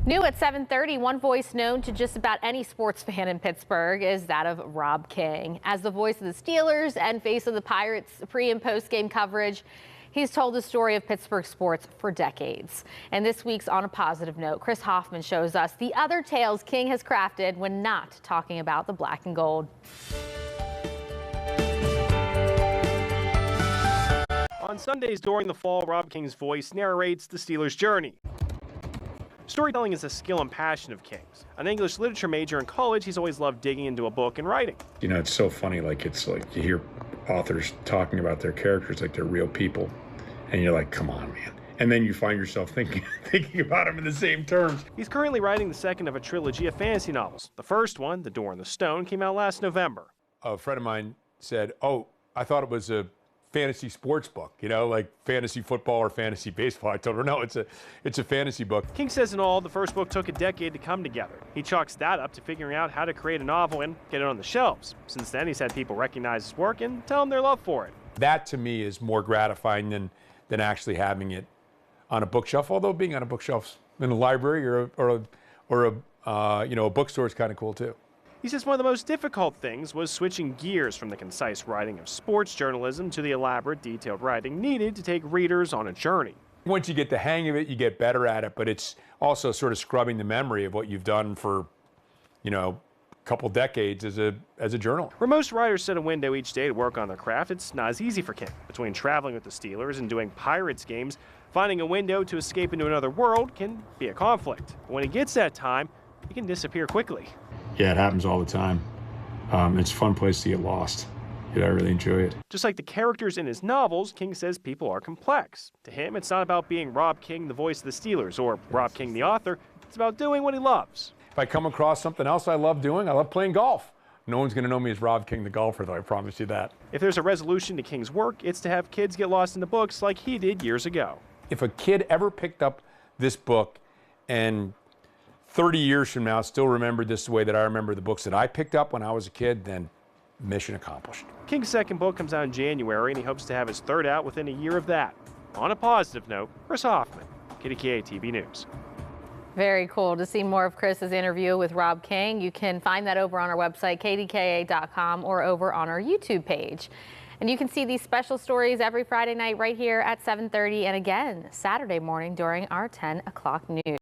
New at 7:30, one voice known to just about any sports fan in Pittsburgh is that of Rob King. As the voice of the Steelers and face of the Pirates' pre- and post-game coverage, he's told the story of Pittsburgh sports for decades. And this week's On a Positive Note, Chris Hoffman shows us the other tales King has crafted when not talking about the black and gold. On Sundays during the fall, Rob King's voice narrates the Steelers' journey. Storytelling is a skill and passion of King's. An English literature major in college, he's always loved digging into a book and writing. You know, it's so funny, it's like you hear authors talking about their characters like they're real people, and you're like, come on, man. And then you find yourself thinking about them in the same terms. He's currently writing the second of a trilogy of fantasy novels. The first one, The Door in the Stone, came out last November. A friend of mine said, oh, I thought it was a fantasy sports book, you know, like fantasy football or fantasy baseball. I told her, no, it's a fantasy book. King says in all, the first book took a decade to come together. He chalks that up to figuring out how to create a novel and get it on the shelves. Since then, he's had people recognize his work and tell him their love for it. That, to me, is more gratifying than actually having it on a bookshelf, although being on a bookshelf in a library or a bookstore is kind of cool, too. He says one of the most difficult things was switching gears from the concise writing of sports journalism to the elaborate, detailed writing needed to take readers on a journey. Once you get the hang of it, you get better at it, but it's also sort of scrubbing the memory of what you've done for, a couple decades as a journal. Where most writers set a window each day to work on their craft, it's not as easy for King. Between traveling with the Steelers and doing Pirates games, finding a window to escape into another world can be a conflict. But when he gets that time, he can disappear quickly. Yeah, it happens all the time. It's a fun place to get lost. I really enjoy it. Just like the characters in his novels, King says people are complex. To him, it's not about being Rob King, the voice of the Steelers, or Rob King, the author. It's about doing what he loves. If I come across something else I love doing, I love playing golf. No one's going to know me as Rob King, the golfer, though, I promise you that. If there's a resolution to King's work, it's to have kids get lost in the books like he did years ago. If a kid ever picked up this book and 30 years from now still remembered this the way that I remember the books that I picked up when I was a kid, then mission accomplished. King's second book comes out in January, and he hopes to have his third out within a year of that. On a positive note, Chris Hoffman, KDKA-TV News. Very cool to see more of Chris's interview with Rob King. You can find that over on our website, KDKA.com, or over on our YouTube page. And you can see these special stories every Friday night right here at 7:30 and again Saturday morning during our 10 o'clock news.